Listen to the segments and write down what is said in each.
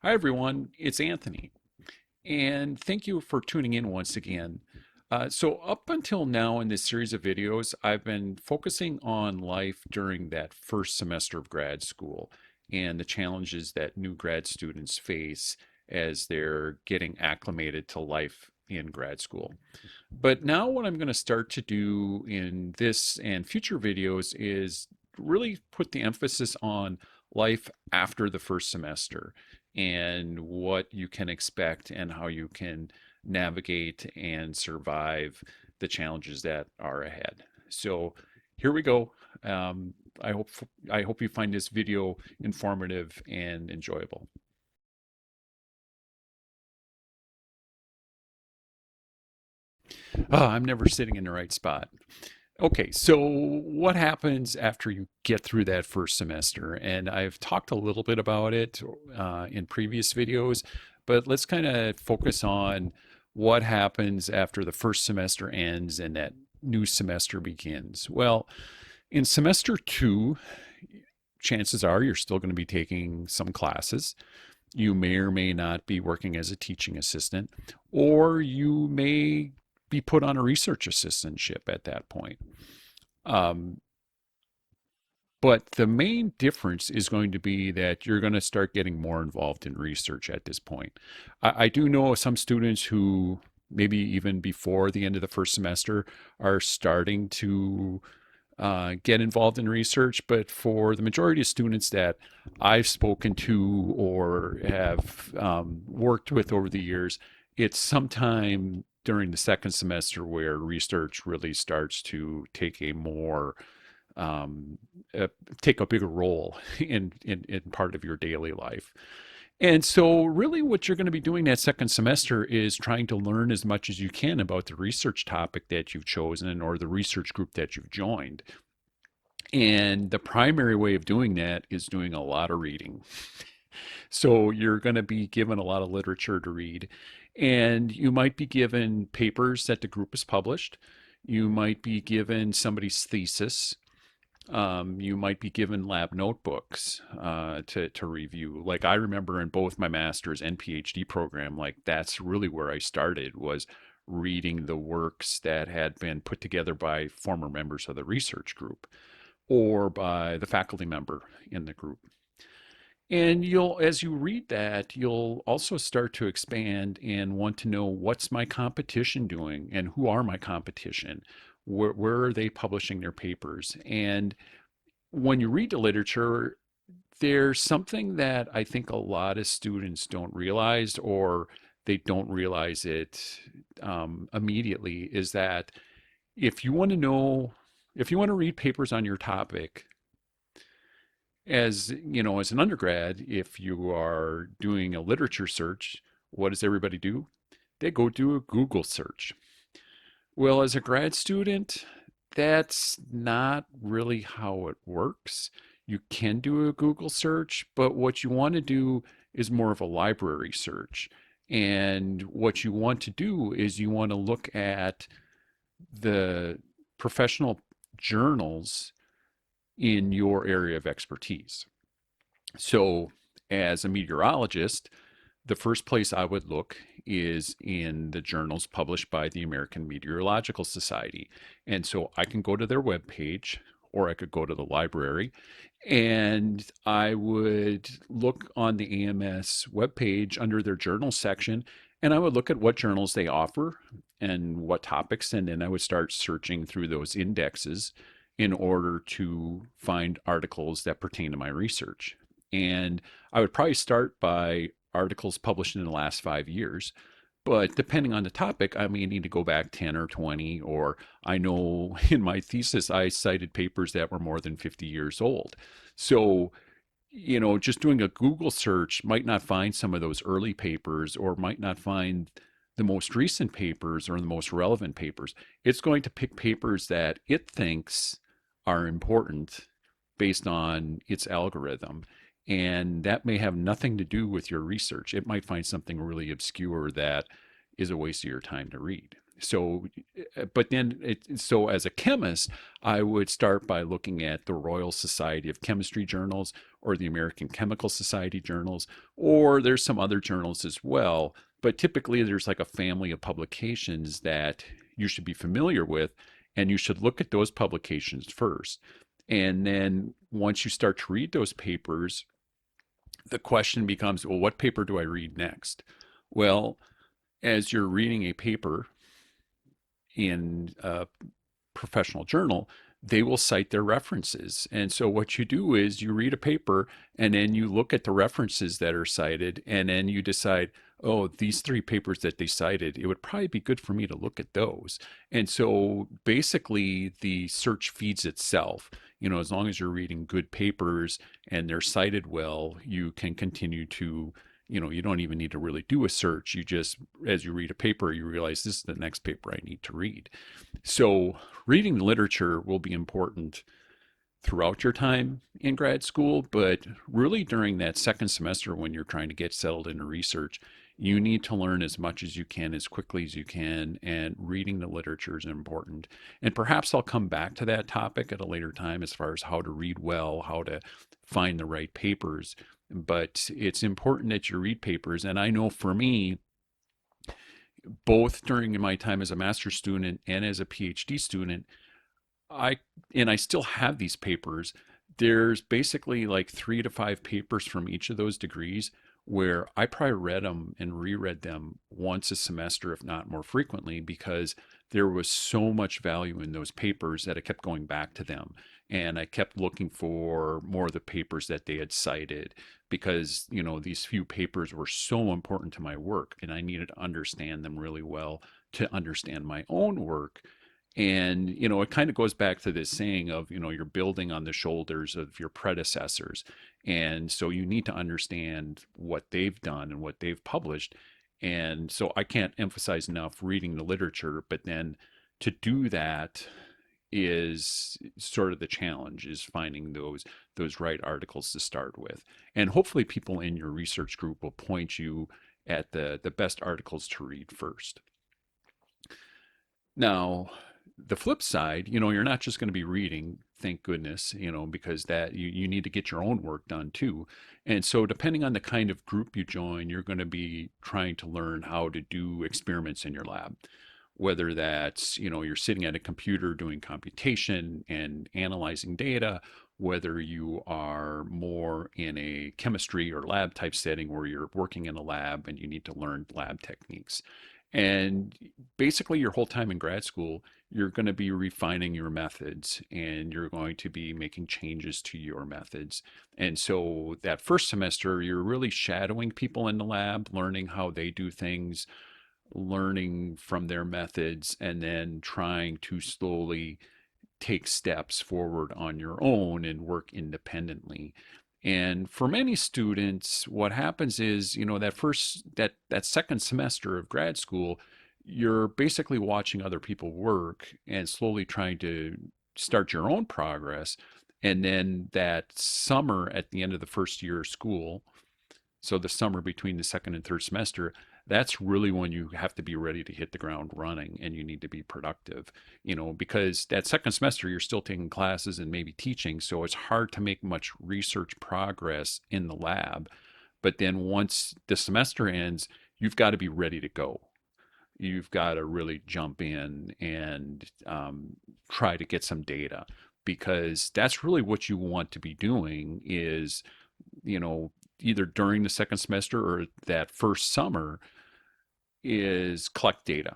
Hi, everyone. It's Anthony, and thank you for tuning in once again. Up until now in this series of videos, I've been focusing on life during that first semester of grad school and the challenges that new grad students face as they're getting acclimated to life in grad school. But now, what I'm going to start to do in this and future videos is really put the emphasis on life after the first semester and what you can expect and how you can navigate and survive the challenges that are ahead. So, here we go. Um, I hope I hope you find this video informative and enjoyable. I'm never sitting in the right spot. Okay, so what happens after you get through that first semester? And I've talked a little bit about it in previous videos, but let's kind of focus on what happens after the first semester ends and that new semester begins. Well, in semester two, chances are you're still going to be taking some classes. You may or may not be working as a teaching assistant, or you may be put on a research assistantship at that point. Um, but the main difference is going to be that you're going to start getting more involved in research at this point. I do know some students who, maybe even before the end of the first semester, are starting to get involved in research. But for the majority of students that I've spoken to or have worked with over the years, it's sometime during the second semester where research really starts to take a more um, take a bigger role in part of your daily life. And so, really, what you're going to be doing that second semester is trying to learn as much as you can about the research topic that you've chosen or the research group that you've joined. And the primary way of doing that is doing a lot of reading. So, you're going to be given a lot of literature to read, and you might be given papers that the group has published. You might be given somebody's thesis. You might be given lab notebooks to review. Like I remember in both my master's and PhD program, like that's really where I started was reading the works that had been put together by former members of the research group or by the faculty member in the group. And you'll, as you read that, you'll also start to expand and want to know what's my competition doing and who are my competition? Where are they publishing their papers? And when you read the literature, there's something that I think a lot of students don't realize, or they don't realize it immediately, is that if you want to know, if you want to read papers on your topic, as you know, as an undergrad, if you are doing a literature search, what does everybody do? They go do a Google search. Well, as a grad student, that's not really how it works. You can do a Google search, but what you want to do is more of a library search. And what you want to do is you want to look at the professional journals in your area of expertise. So, as a meteorologist, the first place I would look is in the journals published by the American Meteorological Society. And so I can go to their webpage or I could go to the library and I would look on the AMS webpage under their journal section and I would look at what journals they offer and what topics. And then I would start searching through those indexes in order to find articles that pertain to my research. And I would probably start by articles published in the last 5 years. But depending on the topic, I may need to go back 10 or 20, or I know in my thesis I cited papers that were more than 50 years old. So, just doing a Google search might not find some of those early papers or might not find the most recent papers or the most relevant papers. It's going to pick papers that it thinks are important based on its algorithm. And that may have nothing to do with your research. It might find something really obscure that is a waste of your time to read. So, but then, so as a chemist, I would start by looking at the Royal Society of Chemistry journals, or the American Chemical Society journals, or there's some other journals as well. But typically, there's like a family of publications that you should be familiar with, and you should look at those publications first. And then once you start to read those papers, the question becomes, well, what paper do I read next? Well, as you're reading a paper in a professional journal, they will cite their references. And so what you do is you read a paper and then you look at the references that are cited and then you decide, oh, these three papers that they cited, it would probably be good for me to look at those. And so basically the search feeds itself. You know, as long as you're reading good papers and they're cited well, you can continue to, you know, you don't even need to really do a search. You just, as you read a paper, you realize this is the next paper I need to read. So reading the literature will be important throughout your time in grad school, but really during that second semester when you're trying to get settled into research, you need to learn as much as you can, as quickly as you can, and reading the literature is important. And perhaps I'll come back to that topic at a later time as far as how to read well, how to find the right papers. But it's important that you read papers. And I know for me, both during my time as a master's student and as a PhD student, I and I still have these papers. There's basically like 3 to 5 papers from each of those degrees where I probably read them and reread them once a semester, if not more frequently, because there was so much value in those papers that I kept going back to them. And I kept looking for more of the papers that they had cited because, you know, these few papers were so important to my work and I needed to understand them really well to understand my own work. And, you know, it kind of goes back to this saying of, you know, you're building on the shoulders of your predecessors. And so you need to understand what they've done and what they've published. And so I can't emphasize enough reading the literature, but then to do that is sort of the challenge is finding those right articles to start with. And hopefully people in your research group will point you at the best articles to read first. Now, the flip side, you know, you're not just going to be reading, thank goodness, you know, because that you need to get your own work done too. And so, depending on the kind of group you join, you're going to be trying to learn how to do experiments in your lab. Whether that's, you know, you're sitting at a computer doing computation and analyzing data, whether you are more in a chemistry or lab type setting where you're working in a lab and you need to learn lab techniques. And basically, your whole time in grad school, you're going to be refining your methods and you're going to be making changes to your methods. And so, that first semester, you're really shadowing people in the lab, learning how they do things, learning from their methods, and then trying to slowly take steps forward on your own and work independently. And for many students, what happens is, you know, that second semester of grad school, you're basically watching other people work and slowly trying to start your own progress. And then that summer at the end of the first year of school, so the summer between the second and third semester, that's really when you have to be ready to hit the ground running and you need to be productive, you know, because that second semester you're still taking classes and maybe teaching. So it's hard to make much research progress in the lab. But then once the semester ends, you've got to be ready to go. You've got to really jump in and try to get some data because that's really what you want to be doing is, you know, either during the second semester or that first summer is collect data.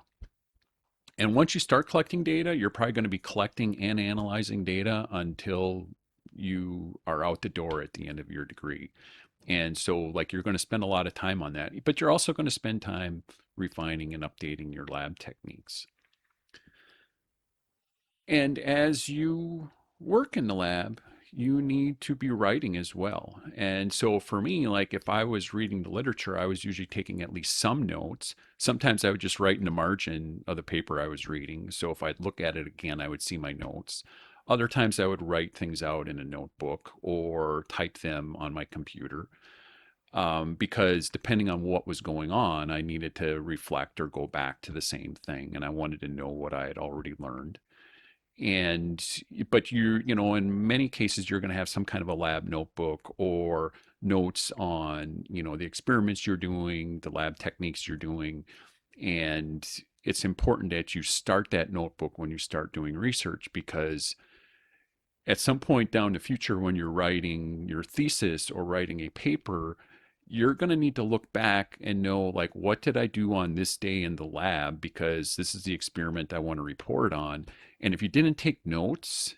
And once you start collecting data, you're probably going to be collecting and analyzing data until you are out the door at the end of your degree. And so, like, you're going to spend a lot of time on that, but you're also going to spend time refining and updating your lab techniques. And as you work in the lab, you need to be writing as well. And so for me, like if I was reading the literature, I was usually taking at least some notes. Sometimes I would just write in the margin of the paper I was reading. So if I'd look at it again, I would see my notes. Other times I would write things out in a notebook or type them on my computer. Because depending on what was going on, I needed to reflect or go back to the same thing. And I wanted to know what I had already learned. And but in many cases you're going to have some kind of a lab notebook or notes on the experiments you're doing, the lab techniques you're doing. And it's important that you start that notebook when you start doing research, because at some point down the future, when you're writing your thesis or writing a paper, you're going to need to look back and know, like, what did I do on this day in the lab? Because this is the experiment I want to report on. And if you didn't take notes,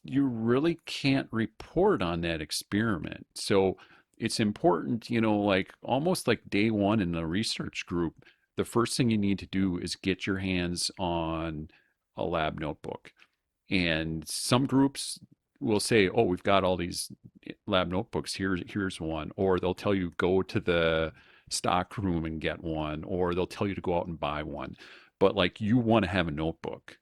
you really can't report on that experiment. So it's important, like almost like day one in the research group, the first thing you need to do is get your hands on a lab notebook. And some groups will say, "Oh, we've got all these lab notebooks. Here's one." Or they'll tell you go to the stock room and get one, or they'll tell you to go out and buy one. But like, you want to have a notebook.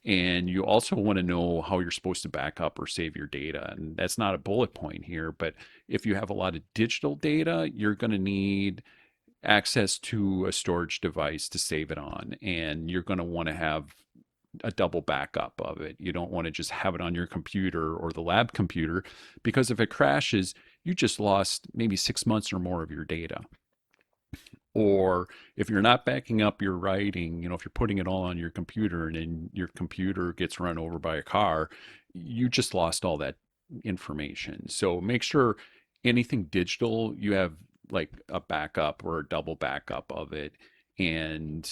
And you also want to know how you're supposed to back up or save your data. And that's not a bullet point here, but if you have a lot of digital data, you're going to need access to a storage device to save it on. And you're going to want to have a double backup of it. You don't want to just have it on your computer or the lab computer, because if it crashes, you just lost maybe 6 months or more of your data. Or if you're not backing up your writing, if you're putting it all on your computer and then your computer gets run over by a car, you just lost all that information. So make sure anything digital, you have like a backup or a double backup of it. And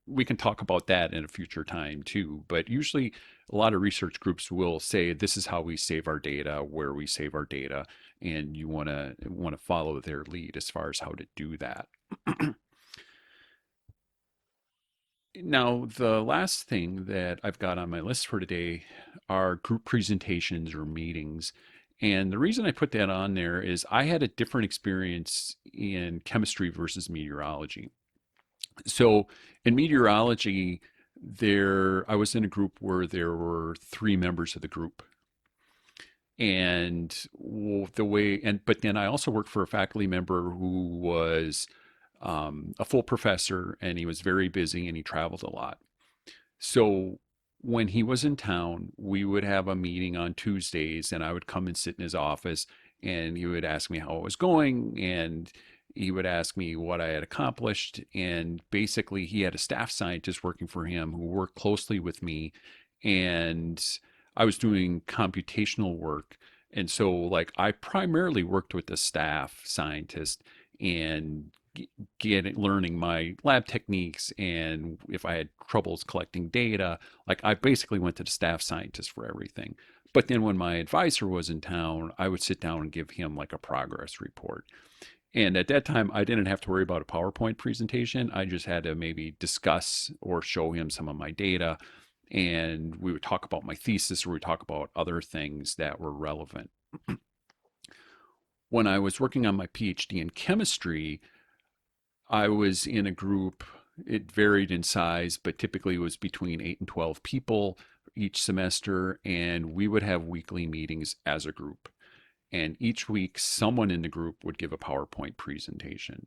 we can talk about that in a future time too. But usually a lot of research groups will say this is how we save our data, where we save our data, and you want to follow their lead as far as how to do that. Now, the last thing that I've got on my list for today are group presentations or meetings. And the reason I put that on there is I had a different experience in chemistry versus meteorology. So in meteorology, I was in a group where there were three members of the group. And but then I also worked for a faculty member who was a full professor, and he was very busy and he traveled a lot. So when he was in town, we would have a meeting on Tuesdays, and I would come and sit in his office, and he would ask me how it was going, and he would ask me what I had accomplished. And basically, he had a staff scientist working for him who worked closely with me, and I was doing computational work. And so, like, I primarily worked with the staff scientist and learning my lab techniques. And if I had troubles collecting data, like, I basically went to the staff scientist for everything. But then when my advisor was in town, I would sit down and give him like a progress report. And at that time, I didn't have to worry about a PowerPoint presentation. I just had to maybe discuss or show him some of my data. And we would talk about my thesis, or we would talk about other things that were relevant. When I was working on my PhD in chemistry, I was in a group. It varied in size, but typically it was between 8 and 12 people each semester. And we would have weekly meetings as a group. And each week, someone in the group would give a PowerPoint presentation.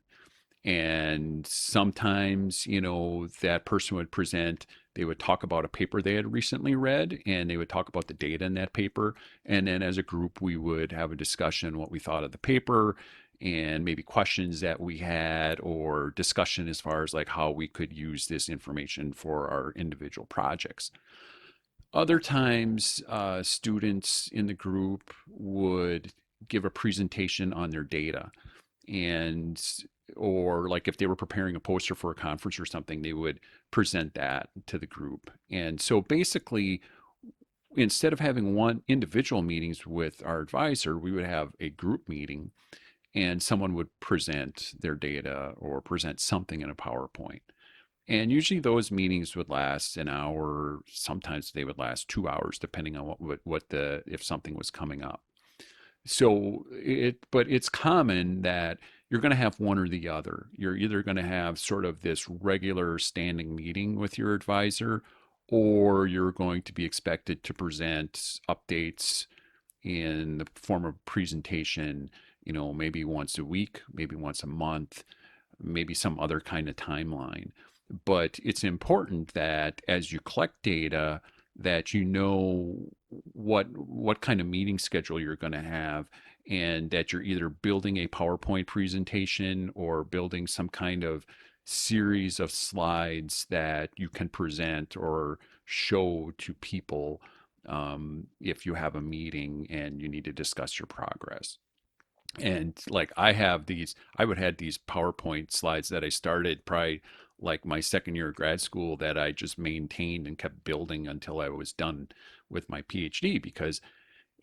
And sometimes, that person would present, they would talk about a paper they had recently read, and they would talk about the data in that paper. And then as a group, we would have a discussion what we thought of the paper, and maybe questions that we had, or discussion as far as like how we could use this information for our individual projects. Other times, students in the group would give a presentation on their data, and or like if they were preparing a poster for a conference or something, they would present that to the group. And so basically, instead of having one individual meetings with our advisor, we would have a group meeting, and someone would present their data or present something in a PowerPoint. And usually those meetings would last an hour. Sometimes they would last 2 hours, depending on if something was coming up. But it's common that you're going to have one or the other. You're either going to have sort of this regular standing meeting with your advisor, or you're going to be expected to present updates in the form of presentation, maybe once a week, maybe once a month, maybe some other kind of timeline. But it's important that as you collect data, that you know what kind of meeting schedule you're going to have, and that you're either building a PowerPoint presentation or building some kind of series of slides that you can present or show to people if you have a meeting and you need to discuss your progress. And like I would have these PowerPoint slides that I started probably like my second year of grad school that I just maintained and kept building until I was done with my PhD, because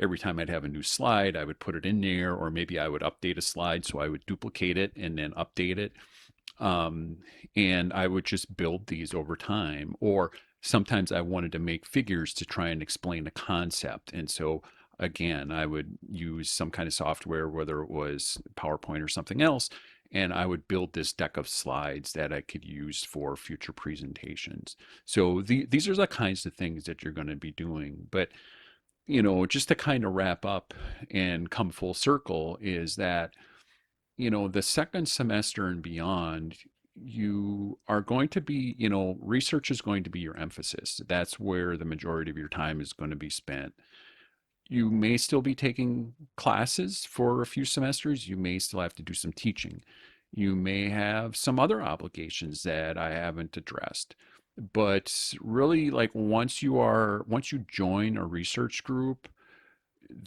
every time I'd have a new slide, I would put it in there, or maybe I would update a slide. So I would duplicate it and then update it. Um, and I would just build these over time. Or sometimes I wanted to make figures to try and explain a concept. And so, again, I would use some kind of software, whether it was PowerPoint or something else, and I would build this deck of slides that I could use for future presentations. So these are the kinds of things that you're going to be doing. But, just to kind of wrap up and come full circle is that the second semester and beyond, you are going to be, research is going to be your emphasis. That's where the majority of your time is going to be spent. You may still be taking classes for a few semesters. You may still have to do some teaching. You may have some other obligations that I haven't addressed. But really, like once you join a research group,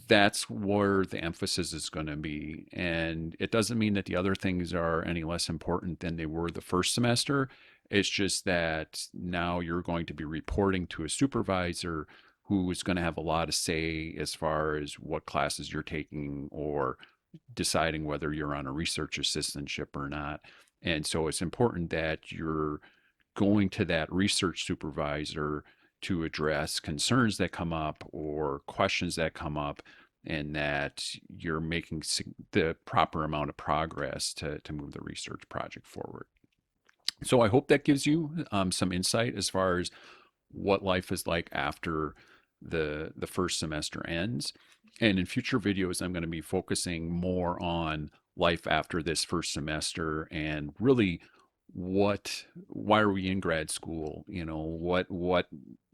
that's where the emphasis is going to be. And it doesn't mean that the other things are any less important than they were the first semester. It's just that now you're going to be reporting to a supervisor who is going to have a lot of say as far as what classes you're taking or deciding whether you're on a research assistantship or not. And so it's important that you're going to that research supervisor to address concerns that come up or questions that come up, and that you're making the proper amount of progress to move the research project forward. So I hope that gives you some insight as far as what life is like after the first semester ends. And in future videos, I'm going to be focusing more on life after this first semester, and really why are we in grad school? What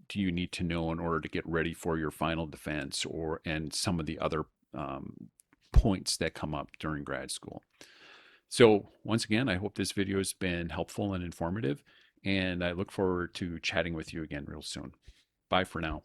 do you need to know in order to get ready for your final defense, or and some of the other points that come up during grad school. So once again, I hope this video has been helpful and informative, and I look forward to chatting with you again real soon. Bye for now.